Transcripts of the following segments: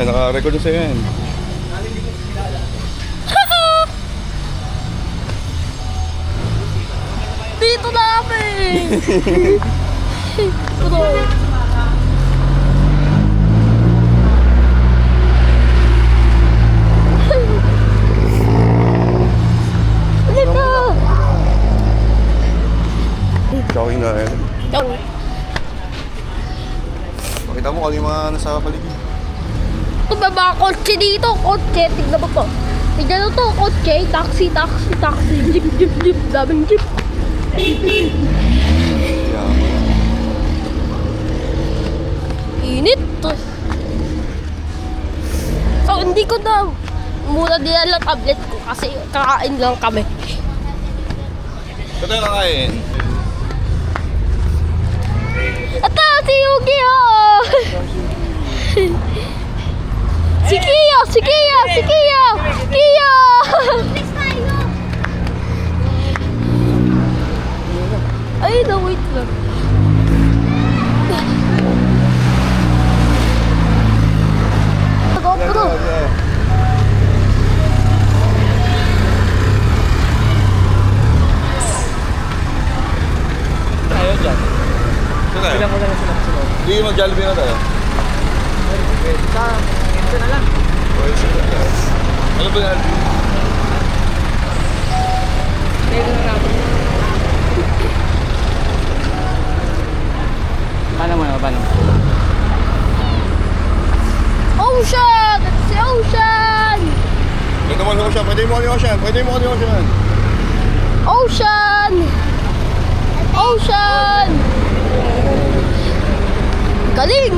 Naka-record na sa'yo yan. Dito na kami! Bro. Dito! Jogging na yan. Dong. Pakita mo kung yung mga nasa paligid. Ito ba mga kotse dito? Kotse, tignan mo to. Tignan mo to, kotse, taxi, jeep, daming jeep. Yeah. Init to. So, hindi ko na muna dinala tablet ko kasi kakain lang kami. Ito yung kakain. Ito, si Yugi oh! Si Kiyo! Kiyo! Ay, no, wait lang. GoPro. Tayo dyan. Ito na Bilang mo na lang sila sunod. Hindi mag-Jollibee na tayo. Ito na lang. Ano ba yan? Ito na natin. Paano mo na? Paano? Ocean! That's the ocean! Pwede mo ni Ocean. Ocean! Ocean! Galing!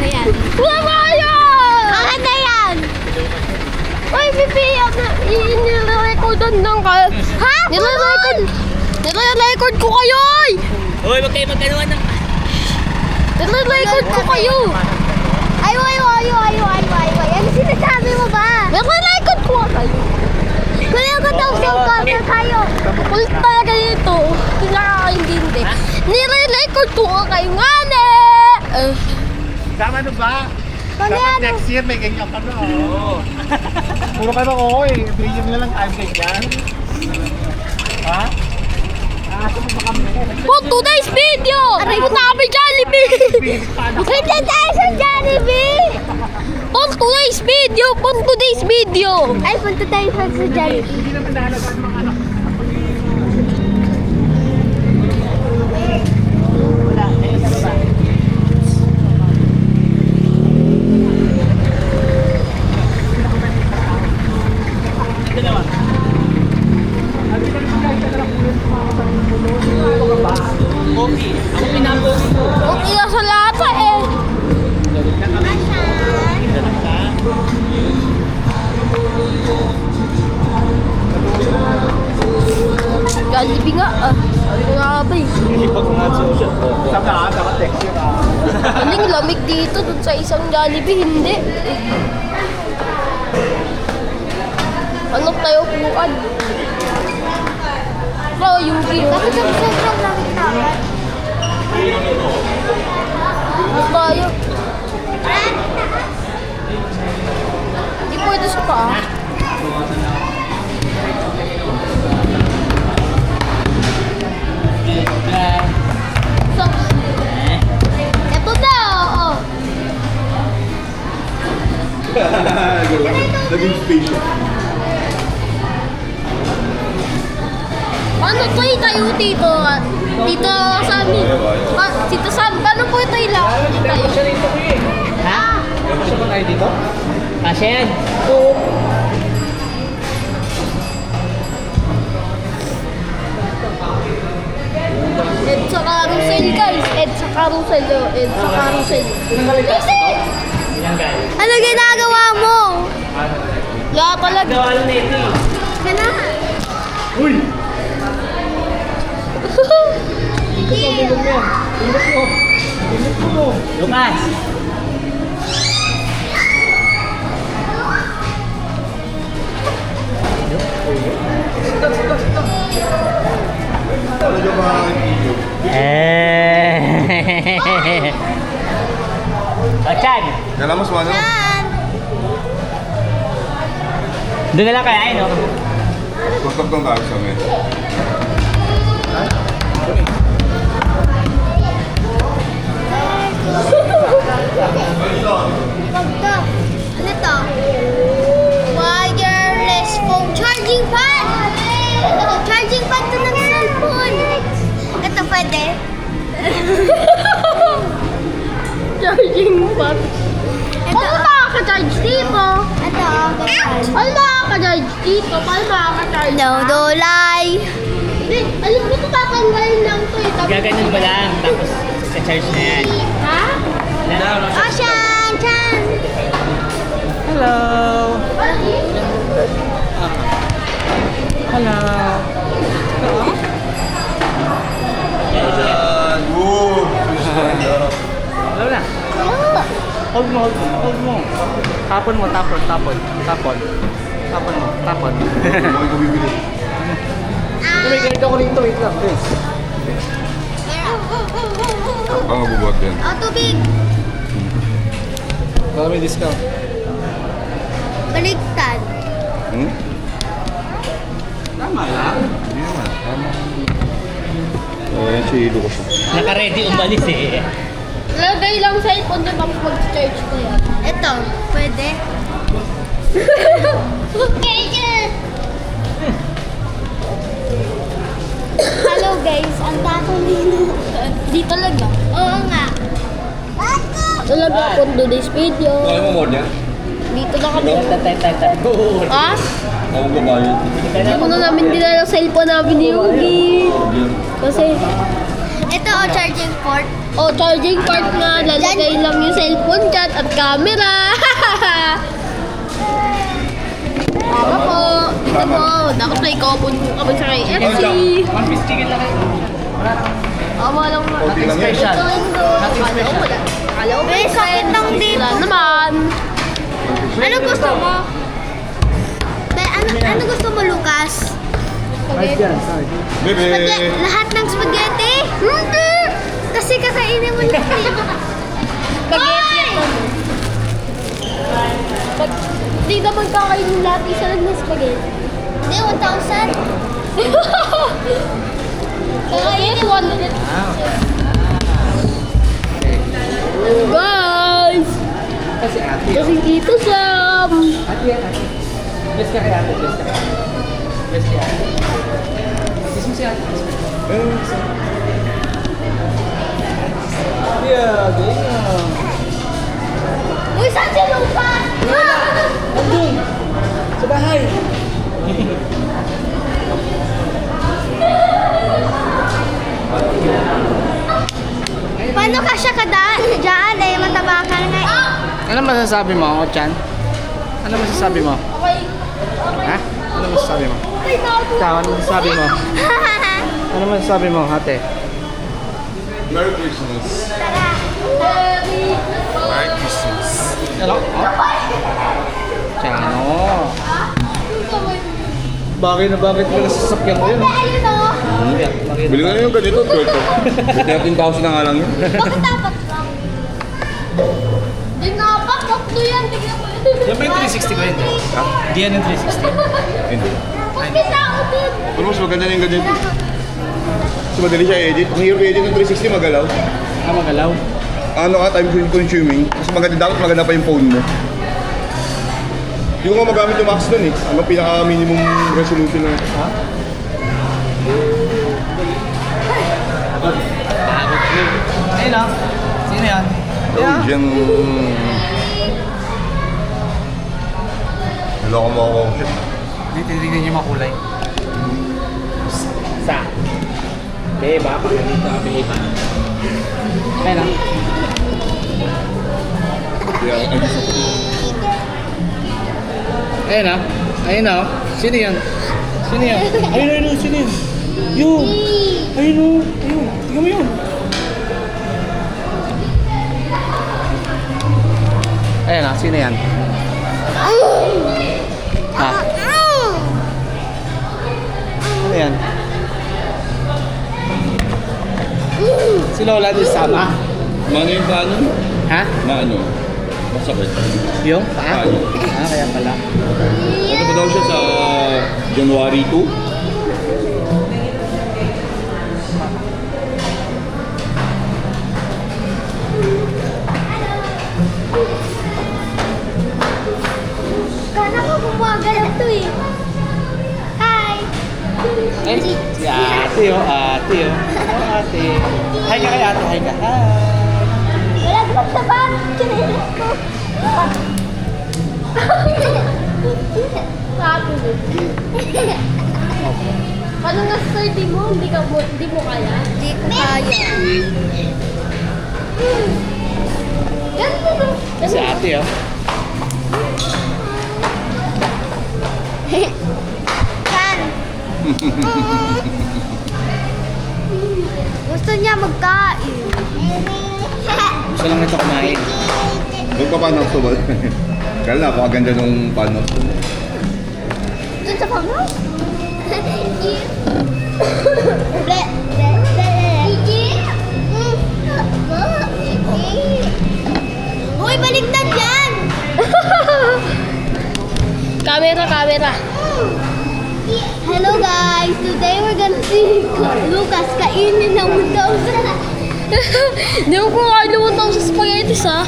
Ayan. Wala ba yan? Akin na yan! Ay, Pipi, nirerecordan lang kayo. Ha? Nirerecord ko kayo! Uy, wag kayo magkanuan ng... Nirerecord ko kayo! Ay. Ano sinasabi mo ba? Nirerecord ko kayo! Kuya ko daw siyang kayo. Kulit talaga dito. Hindi. Nire-record ko kayo nga ne! Tama na ba? Kanya Dapat ano? next year may ganyan ka na. Oo. Puro ka na oo eh. Bigyan na lang time ganyan. Ha? Asa mo ba kami? For today's video! Punta kami Jollibee! Hindi tayo sa Jollibee! For today's video! Ay, punta tayo sa Jollibee. Hindi naman nahalagaan mga anak. Wala. Eh, isa ba? Dalawa. Okay. Ako pinapogi ko. Okay na sa lata eh! Jollibee nga ah. Ano nga ba eh? Saka naka-text yun ah. Aling lamig dito dun sa isang Jollibee, hindi. Ano tayo puan? Oh, yung view. Bakit ang sobrang lamig naman? Ano tayo? Hindi pwede sa paa. So, eto na, oo. Naging station. Paano po tayo dito? Dito sa amin. Dito sa amin. Paano po ito ila? Tayo. Ha? Gusto ba tayo dito? Kasya yan. Oo. Ed sa carousel guys. Ed sa carousel. Kasi! Yan guys. Ano ginagawa mo? Wala talaga. Gawa lang na ito eh. Kana? Uy! Ikot mo, ikot mo. Ikot mo. Ikot mo. Lucas! Stop Medyo makakitiyo. Ochan! Kailan mas ano? Doon na lang kaya, no? Tutok ng tayo sa amin. Magda. Ano to? Wireless phone charging fan. Charging fan to ng cellphone. Ito pwede. Charging fan. Paano makaka-charge dito? Ito, ganyan. Paano makaka-charge dito? Paano makaka-charge? No, dolay. Hindi, alam ko ito tatanggalin lang to eh. Tapos- Gaganon mo lang, tapos sa-charge na yan. Ha? Oh, Shan, Shan. Hello! Hello! Good! Hello na. Hold mo, hold mo, hold mo. Tapon mo, tapon, tapon, tapon. Tapon mo, tapon. Bakit ko bibili? May ganito ko rito, wait lang, please. Ang mabubuhat yan. Oh, tubig. Baka may discount. Baliktad. Hmm? Tama lang. Hindi naman. Tama. Ayan, si Ido ko siya. Naka-ready umalis eh. Lagay lang sa cellphone doon tapos mag-charge ko yan. Ito, pwede. Hello guys, ang tatong dito. Di talaga. Oo nga. Talaga ako today's video. Kaya mo mo niya? Dito na kami. Go! Ha? Ako babayad. Hindi mo na namin dinala sa cellphone namin ni Yugi. Kasi, Ito o charging port. charging part nga, lalagay lang yung cellphone dyan at camera. Tama po. Dito po. Dapat may coupon po kami sa KFC. One piece chicken lang kayo. Tama lang nga. Konti lang yan. Special. Akala ko wala. Akala ko May sakit ng dito. wala naman. Ano gusto mo? Ano gusto mo, Lucas? Bebe! Lahat ng spaghetti? Hindi! Kasi kakainin mo lang dito. Spaghetti ako. Pag di naman kakainin lahat, isa lang ng spaghetti. Hindi, 1,000. Kakainin 100. Guys! Kasi ate. Kasi dito Sam! Ate yan, ate. Bless ka kay ate, bless ka. Bless ka ate. Bless mo si ate. Yeah, ganyan. Uy, saan si Lucas? Andun! Sa bahay! Paano ka siya dyan? Eh, mataba ka na eh. Ano masasabi mo, Ochan? Ano masasabi mo? Okay. Ha? Ano masasabi mo? Okay na ako. Ikaw, ano masasabi mo? Ano masasabi mo, ate? Merry Christmas. Merry Merry Christmas. Hello? Chano. Bagay na bakit ka nasasakyan ko yun? Ayun o. Bili na yung ganito, 13,000 na nga lang yun. Bakit dapat lang? Di nga pa, tatlo yan. Tignan mo. Yan ba yung 360 ko yun? Di yan yung 360. Hindi. Bakit ako din? Pero mas maganda na yung ganyan. Mas madali siya i-edit. Ang hirap i-edit ng 360 magalaw. Ah, magalaw. Ano ka, time consuming. Mas maganda, dapat maganda pa yung phone mo. Hindi ko nga magamit yung max dun eh. Hanggang pinaka-minimum resolution lang. Ha? Ayun o. Sino yan? Norwegian... Naloko mo ako. Shit. Hindi, titignan niyo makulay. Sa? Beba, baka dito ka beba. Ayun o. Yeah, Ayun o. Ayun o. Sino yan? Sino yan? Ayun, ayun, sino yan? Yun! Ayun o. Ayun. Tingnan mo yun. Ayun o. Sino yan? Ha? Ano yan? Si Lola di sama. Maano yung paano? Ha? Maano? Masakit. Yung paa? Paano? Ah, kaya pala. Ano ba daw siya sa January 2? Kana ko gumagalaw to eh. Hi! Eh, si ate oh, ate oh. Oh, ate. Hi ka kay ate, hi ka. Hi. Wala ka sa ba? Chinelas ko. Sabi mo. Ano na study mo? Hindi mo kaya? Di ko kaya. Ganito to. Si ate oh. Kan? Gusto niya magkain. Gusto lang ito kumain. Doon pa paano ako ba? Kaya napakaganda nung paano. Doon sa pangno? Ble, ble, ble. Hoy, baliktad yan! Camera. Hello guys! Today we're gonna see Lucas kainin ng 1,000. Hindi ko kumain naman tao sa spaghetti ha.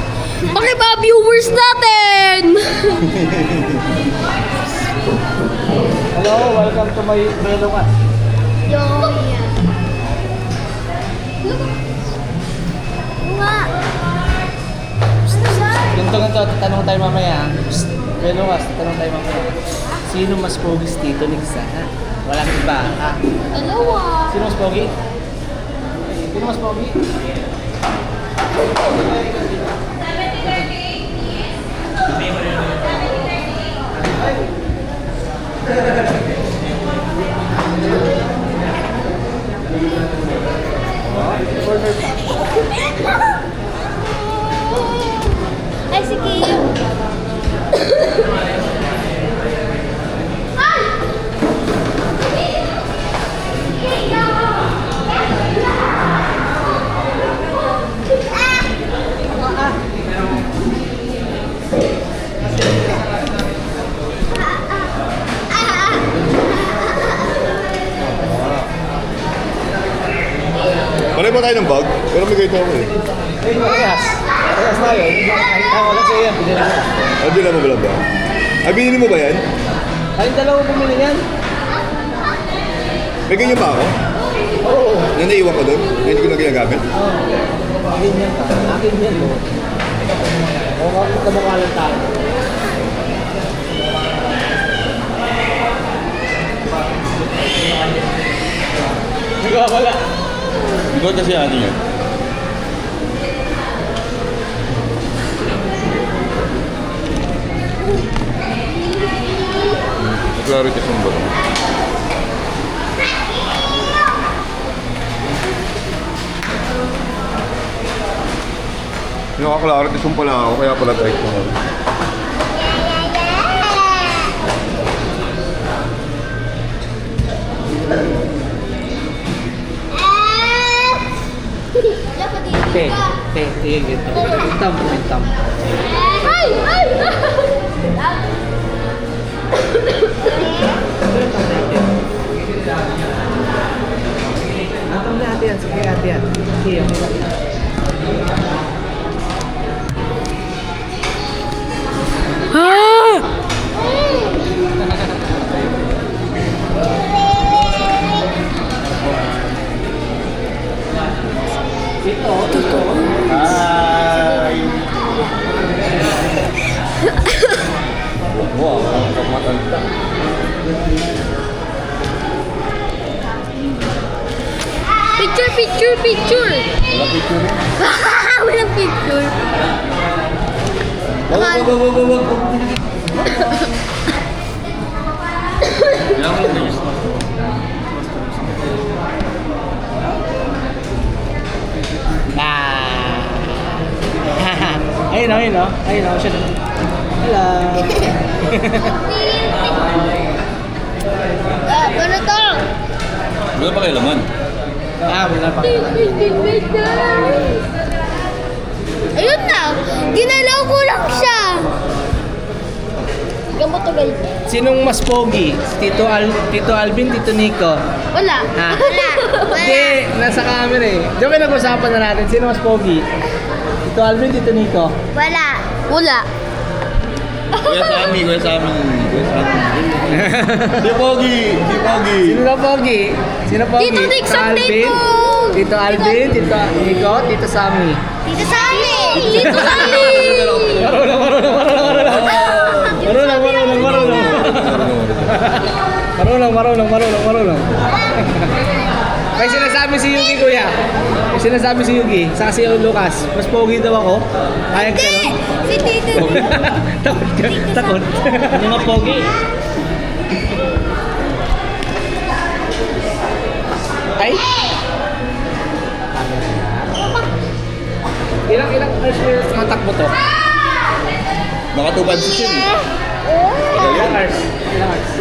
Bakit ba viewers natin? Hello, welcome to my Belokas. Yo! Nga! Ganito, tatanong tayo mamaya. Belokas, tatanong tayo mamaya. Sino mas pogi si Tito Nix ha? Walang iba ha? Dalawa. Sino mas pogi? Sino mas pogi? Ay, si Kim. Pareho ba tayo ng bag? Pero may ganito ako eh. Hey, parehas. Parehas tayo. Wala sa'yo yan. Binili mo. Ah, di naman ba? Ah, binili mo ba yan? Kayong dalawa bumili yan? May ganyan ba ako? Oo. Na naiwan ko doon? Na hindi ko na ginagamit? Akin yan ka. Akin yan mo. O, kamukha lang tayo. Nagwawala. Ikaw kasi atin yan. Clarity sa ba? Nakaklarity sa pala ako, kaya pala type ko. Tingin dito. Hintam. Ay! Atong na ate yan. Sige ate yan. Sige, okay lang. Ito. Hi! Wow, ang matanda. Picture! Wala picture mo? Walang picture. Wag. Yan mo lang gusto. Ayun o. Siya. Hello. Ano to? Wala pa kayo laman. Wala pa. Ayun na. Ginalaw ko lang siya. Gamot to guys. Sinong mas pogi? Tito Alvin, Tito Nico? Wala. Ha? Wala. Hindi, nasa camera eh. Diyan may nag-usapan na natin. Sino mas pogi? Tito Alvin, Tito Nico? Wala. Wala. Kuya Sammy, Kuya Sammy. Si Pogi, si Pogi. Sino na pogi? Sino pogi? Tito Nick sa Alvin? Tito. Tito Alvin, Tito Nico, Tito Sammy. Dito sa amin. Dito kami. Marunong. May sinasabi si Yuki, kuya. May sinasabi si Yuki. Saka si Lucas. Mas pogi daw ako. Ayag ka nun. Si Tito. Takot ka. Takot. Ano nga pogi? Ay! Ilang hours yung matakbo to? Mga 2.5 yun. Ilang hours? Ilang hours?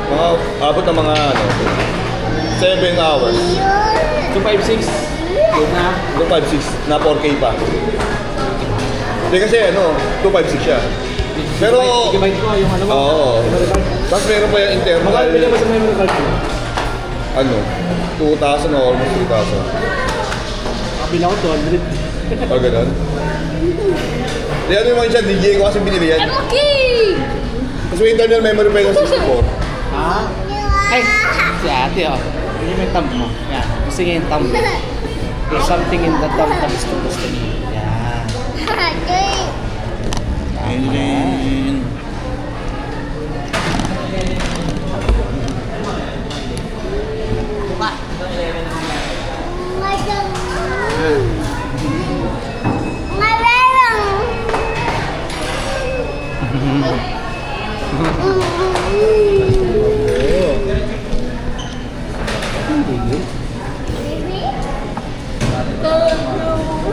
Mga abot ng mga 7 hours. 256? Na? 256 na 4K pa. Hindi kasi 256 siya. Pero, Gigabyte ko yung ano mo? oo. Tapos meron pa yung internal. Magkano bilhin mo sa memory card mo? 2,000 o almost 3,000. Kabila ko 200. O ganun. Di ano yung mga siya, DJ ko kasi binili yan. Okay. Tapos may internal memory pa yung 64. Ha? Ay! Si ate oh. Hindi mo yung thumb mo. Yan. Gusto niya yung thumb mo. There's something in the thumb na gusto niya. Yan.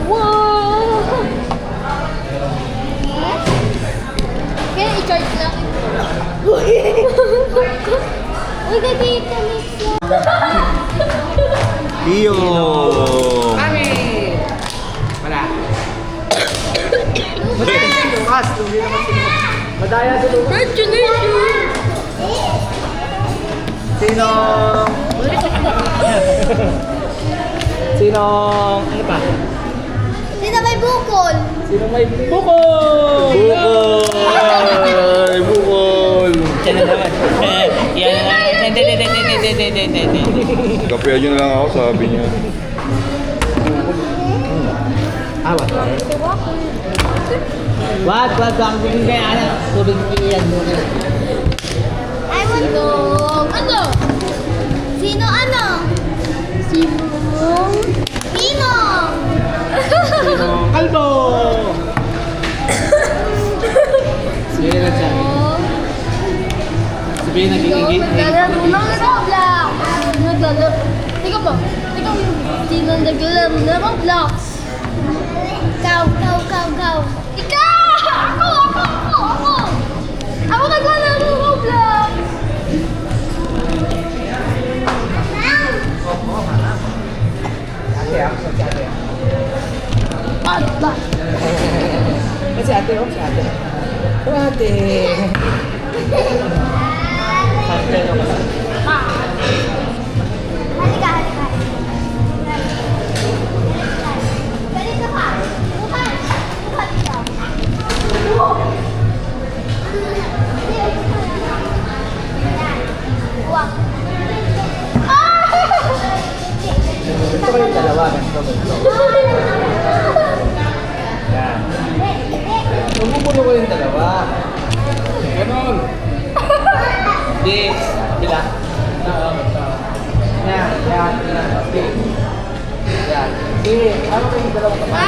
Wow. Kaya i-charge lang. Uy, dito mix lang. Iyo! Kami! Wala. Madaya si Lucas. Lugi naman si Lucas. Madaya si Lucas. Congratulations. Sino? Sino? Ano pa? Dito may bukol. Sino may bukol? Bukol! Bukol! Yan na naman. Yan na naman. Kape nyo na lang ako, sabi niya. What? What? Bakit bigyan kaya anak? Tubig iyan mo. I want to. Ano? Sino ano? Sinong? Ninong. Kalbo! Sabihin na siya. Sabihin na gigigit. Naglalaro ng Roblox. Naglalaro. Ikaw ba? Ikaw sino naglalaro ng Roblox? Go. Ikaw! Ako! Ako naglalaro ng Roblox. Ate ako, si ate. Ba? Si ate, oh, si ate. Oh, ate. Ate, no? Halika. Ganito ka. Bukas ka. Wag. Ito kayong dalawa. Ganito. Yan. Mabubulo ko yung dalawa. Ganon. Di. Bila. Yan. Di. Yan. Di. Ano kayong dalawa kapag?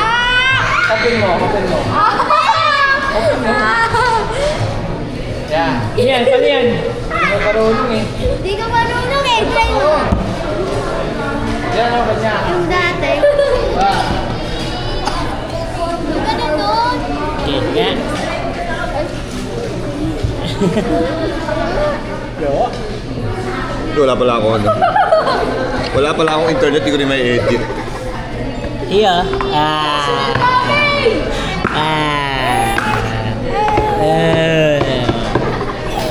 Open mo. Open mo. Yan. Yan. Paano yan? Hindi mo marunong eh. Di ka marunong eh. Try mo. Yan ako kanya. Yung dati. Ah. Yung ganun. Kaya. Yo. wala pala ako ano. Wala pala akong internet, hindi ko rin may edit. Iyo.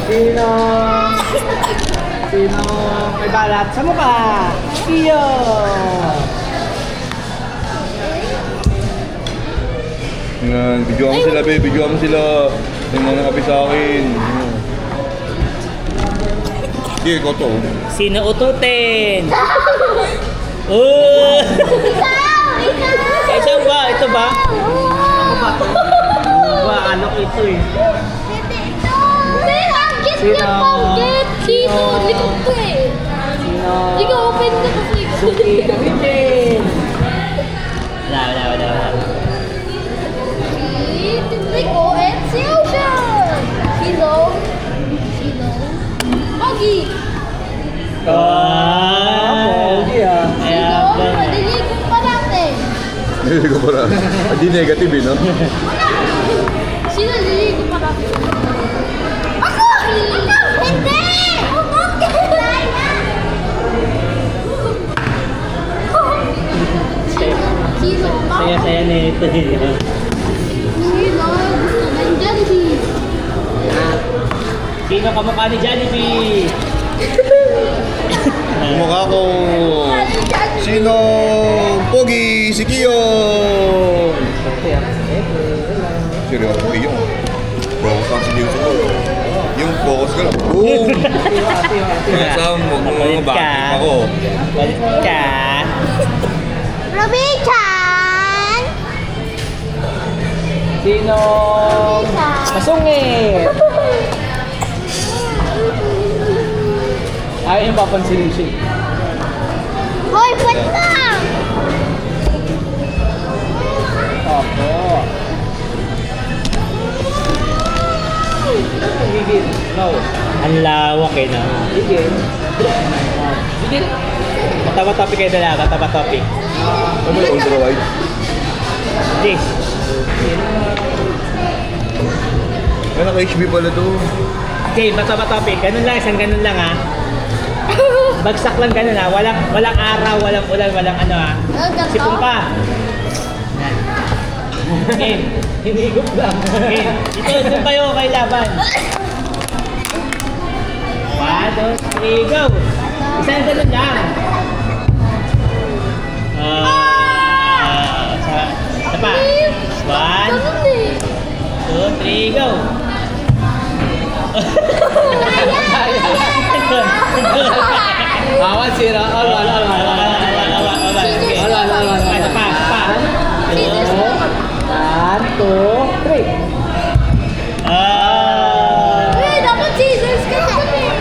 Sino? Sino may balat sa mukha? Iyo. Yan, videoan mo sila, babe. Videoan mo sila. Yung mga nakapi sa akin. Sige, ikaw to. Sino ututin? Oh! Ito ba? Ito ba? Ako ba to? Ano ba? Ano ko ito eh? Sino? Sino? Likod ko eh. Sino? Hindi ka open ka kasi. Suki gamitin! Wala. Rico and si Ocean. Sino? Pogi. Pogi ah. Sino? Maliligo pa natin. Hindi ko pala. Hindi negative eh, no? Sino liligo pa natin? Ako! Hindi! Sino? Saya-saya na ito. Sino? Gusto ng Jollibee. Sino kamukha ni Jollibee? Mukha ko. Sino? Pogi, si Kiyo. Seryoso, Kiyo. Focus lang si Kiyo sa ko. Yung focus ka lang. Boom! Saan mo? Mga bakit ako. Balik ka. Robichan! Sino? Masungit. Ayaw yung papansinin siya. Hoy, ba't na? Opo. Gigil. No. Ang lawak eh, no? Gigil. Gigil. Mataba topic kayo dalaga, mataba topic. Ano yung ultra wide? This. Ay, naka-HB pala to. Okay, mataba topic. Ganun lang, isang ganun lang ha. Bagsak lang ganun ha. Walang araw, walang ulan, walang ano ha. Sipong ka. Yan. Game. Hinigop lang. Game. Ito kayo kay laban. 1, 2, 3, go! Isang ganun lang. Isa pa. 1, 2, 3, go! Awan sira. Awan. Isa pa. 1, 2, 3. Uy, dapat scissors ka dun eh.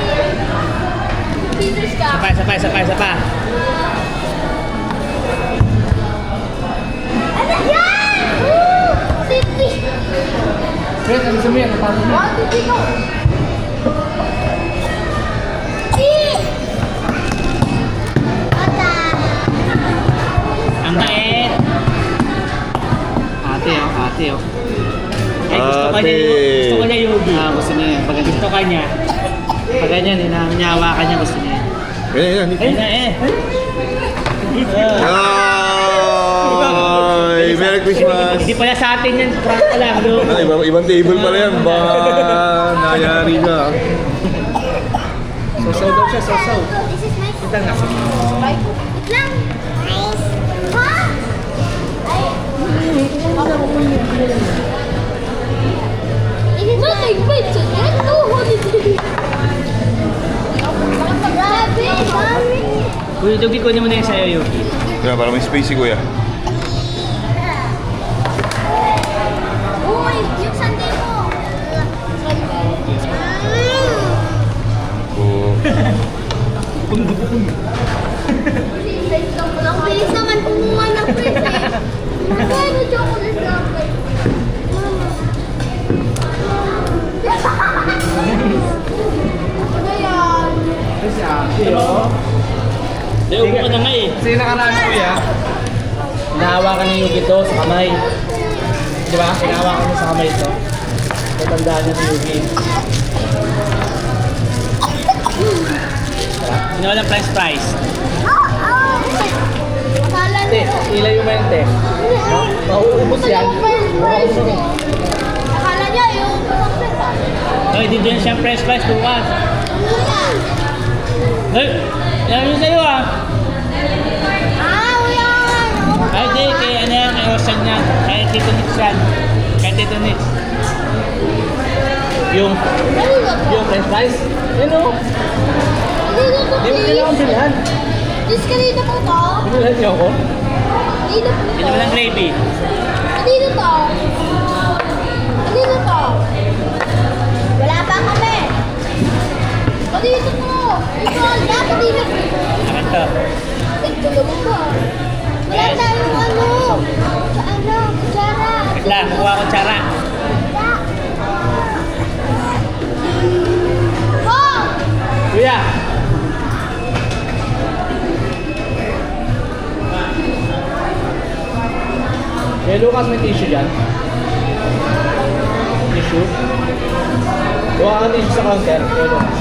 Scissors ka. Isa pa. Ano yan? Titi. Fred, ano sa mga natapos mo? Titi ko. Ang bait. Ate oh. Ay, gusto ka niya Yogi. Gusto niya yan. Pag gusto ka niya. Pag ganyan, hinahawa ka niya, gusto niya yan. Ayan. Ayun na eh. Ay, Merry Christmas. Hindi pala sa atin yan, prank ka lang. No? Ibang table pala yan. Ba, nangyari ka. Sosaw daw siya, sosaw. This is my Kita nga. Wait lang. Nice. Ha? Nothing fits it. There's no holiday. Grabe, mami. Uy, Yogi, kunin mo na yung sayo, Yogi. Kaya para may space si Kuya. Uy, yung sandal mo. Oo. Ang bilis naman kumuha ng present. Ano chocolate sa akin? Ano yan? Si ate, oh. Dahil upo ka na nga eh. Sino nakaraan, Kuya? Hinahawakan niya yung ito sa kamay. Di ba? Hinahawakan niya sa kamay ito. Tatandaan niya si Yugi. Sino walang french fries? Akala Te, niyo. ila yung mente. Mauubos yan. Akala niya yung Hoy, di dyan siya french fries bukas. Hoy, yan yun sa'yo ah. yan. Ay, di, kay ano yan, kay Osan yan. Kay Tito Nix yan. Kay Tito Nix. Yung french fries. Yan o. Dito to, Di mo nila akong please. bilhan. Please, kanina po to. Bilhan niyo ako. Dito po Hindi to. naman ang gravy. Dito to. Dito to. Wala pa kami. Dito po. Ito, dapat dito. Akan to. Ito naman ba? Wala tayong kutsara. Wait lang, kuha ko tsara. Oh! Kuya. Eh, Lucas, may tissue dyan. Tissue. Kuha ka ng tissue sa counter. Eh, Lucas.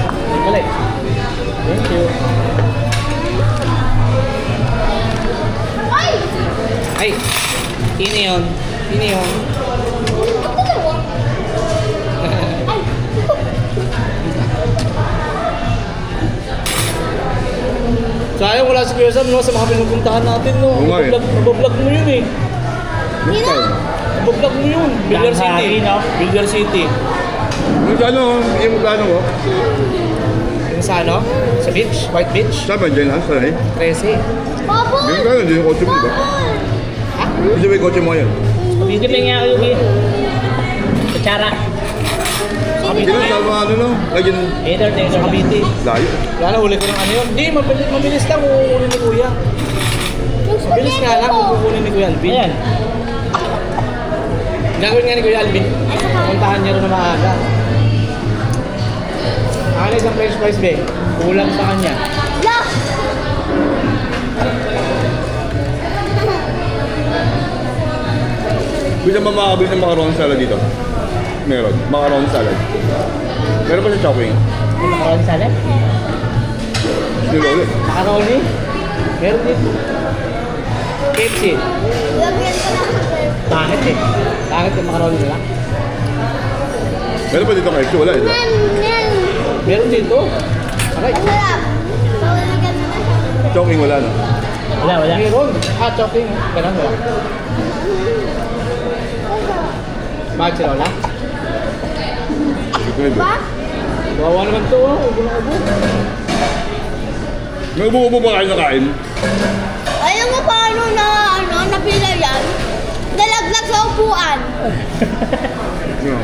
Balik. Thank you. Ay! Ay! Sino yun? Sino yun? Ang dalawa. Ay! Sayang wala si Kuya Sam, no? Sa mga pinupuntahan natin, no? Oo nga eh. Nabablog mo yun eh. Next time. Nabablog mo yun. Billiard City. Billiard City. Yung sa ano, yung plano mo, Yung sa ano? Sa beach? White Beach? saan ba dyan lang? Saan eh? 13. Bubble! Yung plano, yung kotse mo, di ba? Bubble! Yung kotse mo yan. Video pa nga ako yung kutsara. Hindi na, salma ano no? Lagyan, Either sa Cavite. layo. Wala na, huli ko ng ano yun. Hindi, mabilis lang kukunin ni Kuya. Yung Mabilis nga lang spaghetti ko. kukunin ni Kuya Alvin. Ayan. Gagawin nga ni Kuya Alvin. Puntahan niya rin na maaga. Ano isang french fries, be? Kulang sa kanya. Look! Bisa ba makakabili ng macaron salad dito? Meron. Macaron salad. Meron pa sa Chowking. Macaroni salad? Hindi lolo. Macaroni? Meron dito. KFC. Lagyan ko na ako. Pangit eh. Pangit yung macaroni nila. Meron pa dito kayo. Wala ito. Yan! Meron dito. Aray. Ang sarap. So, lagyan mo na siya. Chowking wala na. Wala. Meron. Choking. Ganun wala. Bakit sila wala? Hindi ko na Ba? Wawa naman to. Ubo na ubo. May ubo-ubo ba kayo nakain? Alam mo paano napila yan? Dalaglag sa upuan. Yeah.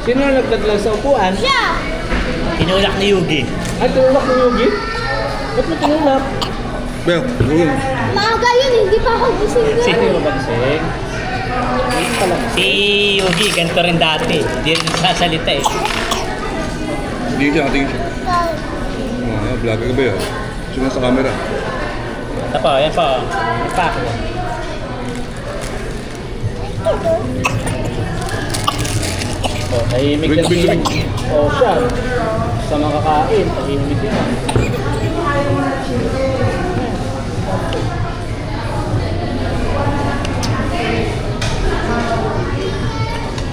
Sino ang nagdaglag sa upuan? Siya! Tinulak ni Yugi. Ay, tinulak ni Yugi? Ba't mo tinulak? Bel, yun. Maaga yun, hindi pa ako gising doon. Sino yung mabagsing? Si Yugi, ganito rin dati. Hindi rin sasalita eh. Hindi siya, nakatingin siya. Vlogger ka ba yan? Siya sa camera. Ito po, yan po. Yan pa. Oh, tahimik na Lumig-lumig. Oh, siya. Sa mga kakain, tahimik din.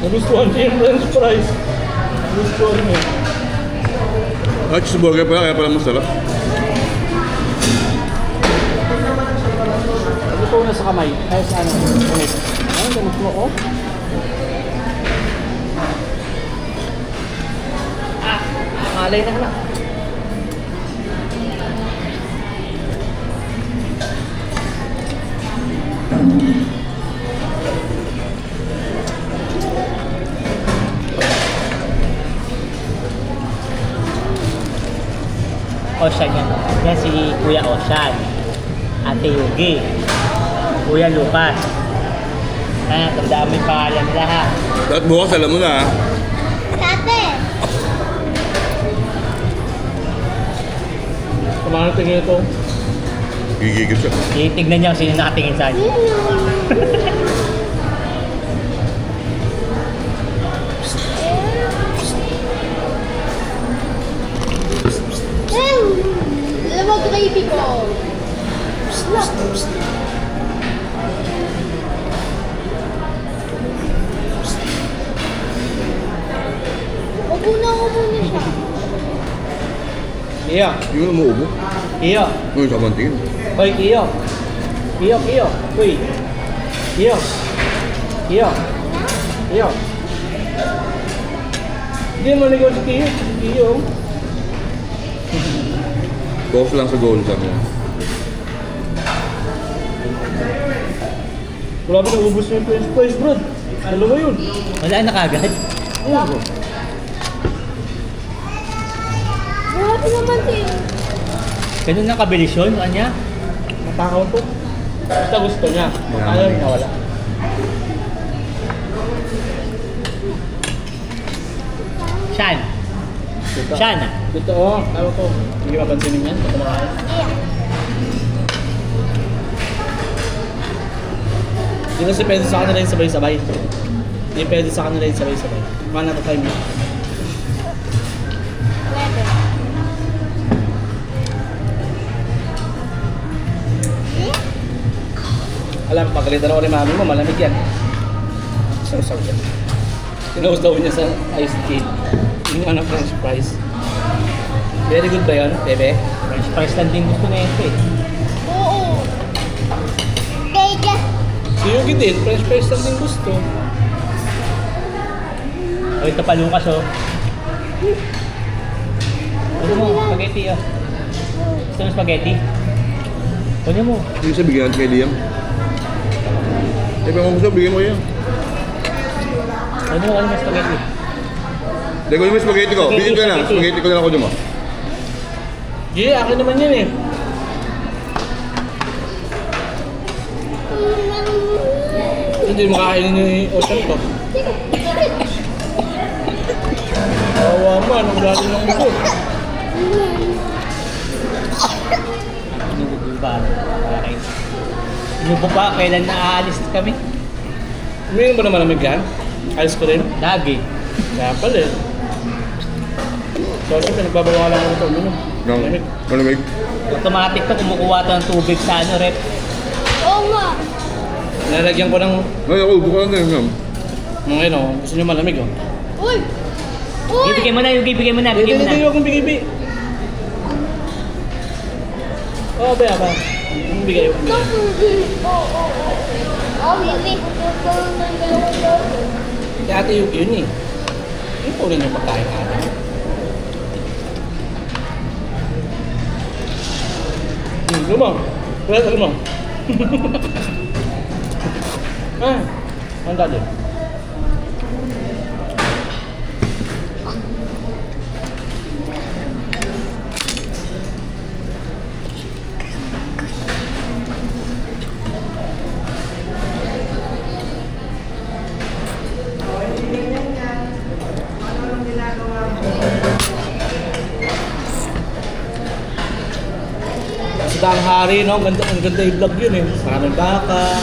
Nagustuhan niya yung french fries. Nagustuhan niya. Cheeseburger pala, kaya pala masarap. Ano po na sa kamay? Ay, sa ano? Ulit. Ano, ganit mo ko? Malay na na. Ocean yan. Yan si Kuya Ocean. Ate Yugi. Kuya Lucas. Tandaan mo yung pangalan nila ha. At bukas, alam mo na ha. Tate! Kumano tingin ito? Gigigil siya. Titignan niya kung sino nakatingin sa kanya. Eh! baby ko. Upo na siya. Iyo. Yung umuubo. Iyo. Yung sa mantingin. Hoy, iyo. Iyo, iyo. Uy. Iyo. Iyo. Iyo. Hindi mo ligaw si Iyo. Iyo. Golf lang sa goal sabi niya. Grabe na ubus mo yung french fries, bro. Dalawa yun. Wala na kagad. Grabe naman din. Ganun na kabilis yun, kanya. Matakaw to. Basta gusto niya. Mayaman Ayaw eh. niya, wala. Shan. Shan ah. Dito, oh. Ayaw ko. Hindi mapansinin yan. Ito kumakain. Hindi kasi pwede sa kanila yung sabay-sabay. Hindi pwede sa kanila yung sabay-sabay. Paano na time yun? Pwede. Alam, pagalitan ako ni mami mo, malamig yan. Sausaw yan. Tinausaw niya sa iced tea. Yung ano, french fries. Very good ba yun, bebe? French fries lang din gusto na ito eh. Oo. Kaya Si Yugi din, french fries lang din gusto. O ito pa Lucas oh. Ano mo, spaghetti oh. Gusto mo spaghetti? Kunya mo. Yung sa bigyan kay Liam. Eh, kung gusto, bigyan mo yan. Ano mo spaghetti? Dahil ko yung spaghetti ko. Bigyan ka na. Spaghetti ko na lang ako dyan mo. Gigi, akin naman yan eh. Hindi makainin yung ocean ko. Awa man, ang galing ng ito. Inubo ba? Okay. Inubo pa, kailan na aalis kami? Uminom ba naman ng yan? Ice cream? Lagi. Kaya pala eh. So, siyempre, nagbabawa lang ako ito. Uminom. Malamig. Malamig. Automatic to, kumukuha to ng tubig sa ano, rep. Oo nga. Nalagyan ko ng Ay, ako, buka na yun. mga ano, gusto nyo malamig oh. Uy! Uy! Ibigay mo na, yung ibigay mo na, bigay mo na. Hindi, huwag kong bigay. Oo, ba, ba. Huwag bigay, huwag bigay. Oh, baby. Kaya ate yung yun eh. Yung po rin yung pagkain natin. Lumang. Wala sa lumang. Ah, ang dali. Sa Daang Hari, no? Ang ganda yung vlog yun eh. Maraming baka.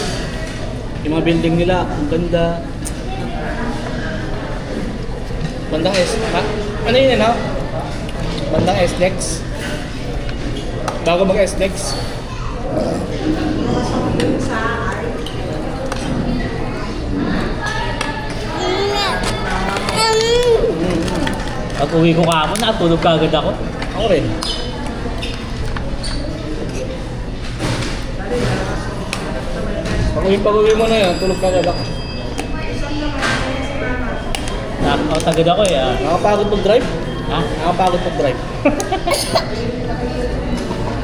Yung mga building nila, ang ganda. Bandang S... Ha? Ano yun eh, no? Bandang S-Lex. Bago mag-S-Lex. Pag uwi ko kahapon, nakatulog ka agad ako. Ako rin. Pag-uwi mo na yan, tulog ka agad ako. Nakakot agad ako eh. Ah. Nakapagod mag-drive? Ha? Nakapagod mag-drive.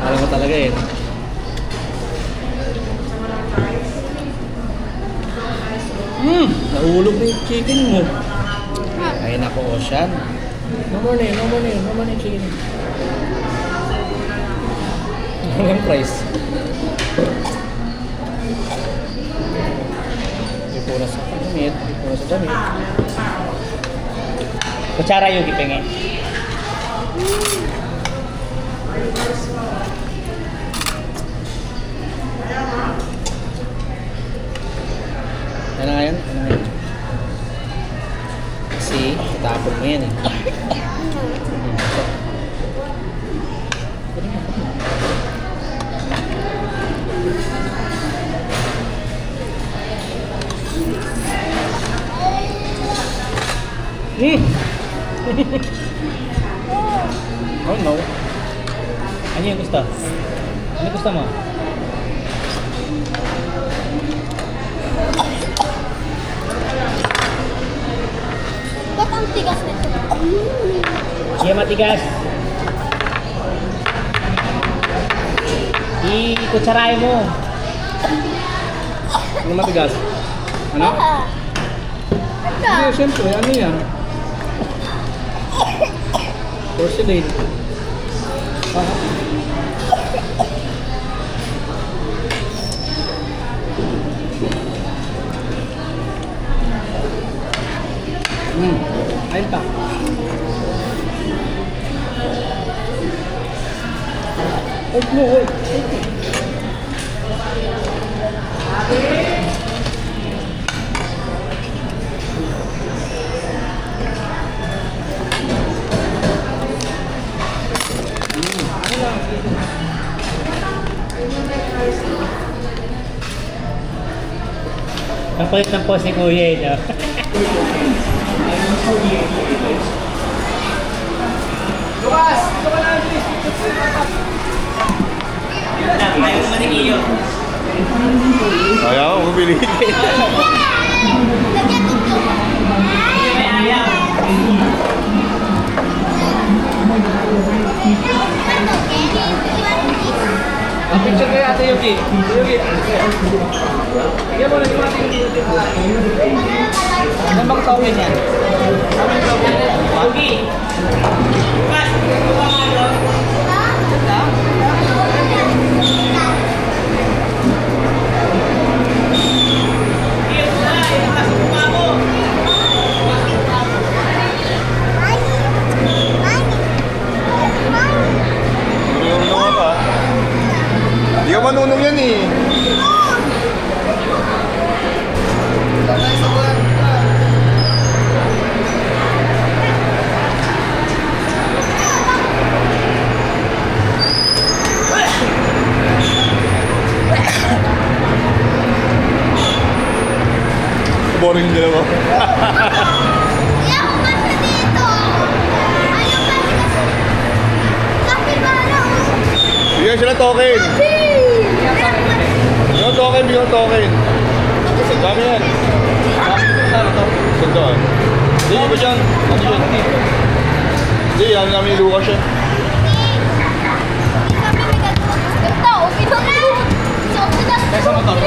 Alam mo talaga eh. Nahulog na yung chicken mo. Ay nako, Ocean. No more na yung chicken. Walang price. Ipunas sa damit, ipunas sa damit. Kutsara yung gipenge. Ano nga yan? Ano nga yan? Kasi, tatapon mo yan eh. Oh no. Ano yung gusto? Ano gusto mo? Ba't ang tigas nito? Siya matigas. Ikutsarahin mo. Ano matigas? Ano? Hindi, siyempre. Ano yan? Porcelain. Ayun pa. Huwag mo, huwag. Ang kulit ng pose ni Kuya eh, no? Lukas! Ito ka na, bilis! Ayaw mo manigiyo. Ayaw, mabili. May ayaw. Ang picture kay Ate Yuki. Yuki. Tignan mo na yung Ate Yuki. Ano bang tawin yan? Ano yung tawin yan? Wagi. Bukas. Bukas nga doon. Iyo mo na. Ibukas ang mukha mo. Marunong ka. Hindi ka manunong yan eh. Boring yung dalawa. Ayaw ka sa dito. Ayaw ka sa kapibara. Bigyan sila token. Bigyan token, bigyan token. Dami yan. Sandaan. Hindi ba dyan? Ano dyan? Hindi, yan namin ni Lucas yan. Ito, pinunod. So, pinunod.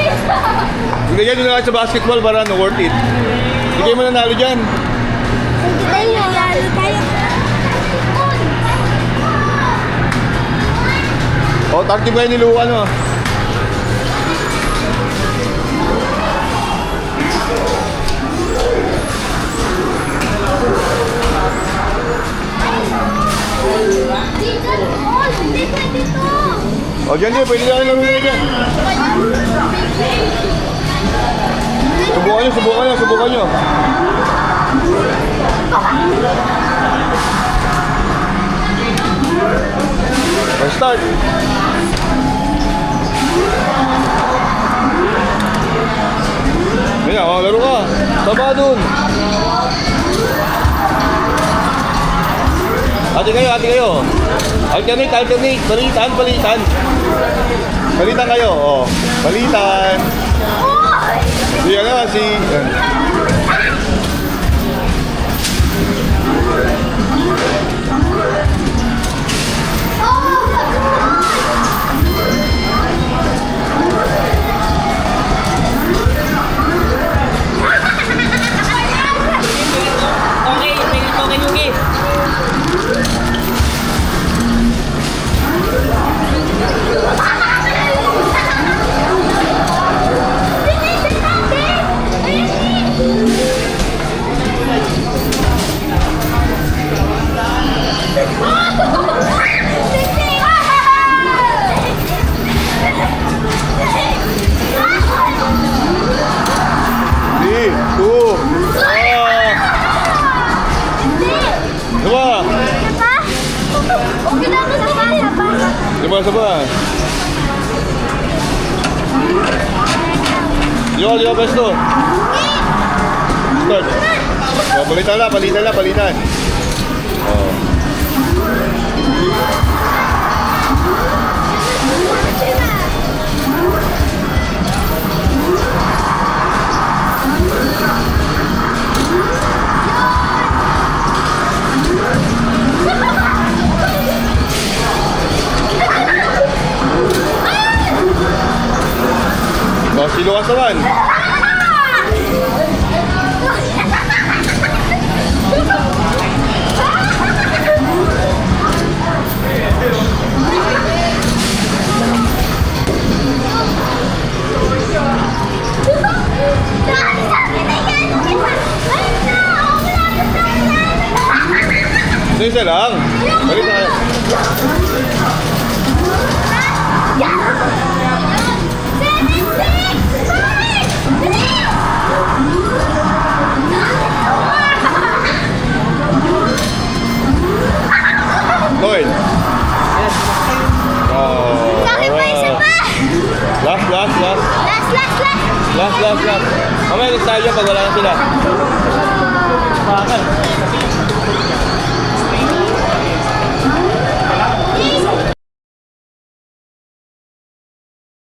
Bigyan nyo na lang sa basketball para no worth it. Bigyan mo nanalo dyan. Tayo, tayo. O, tartib kayo ni Lucas, no? Dito, dito. O, dyan din, pwede lang laro nyo dyan. Subukan nyo, subukan nyo. Let's start. Ayan, o, laro ka. Taba dun. Ate kayo. Alternate. Palitan. Palitan kayo, o. Palitan. Yan na, si... Yan. Okay, tingnan Yuki. Sabay. Yo, besto. Start. O, palitan. Oh. Oh, si Lucas naman. Isa lang. Balik na kayo. Loin. Oh. Bakit pa isa pa? Last. Last. Last. Mamaya next tayo pag wala na sila.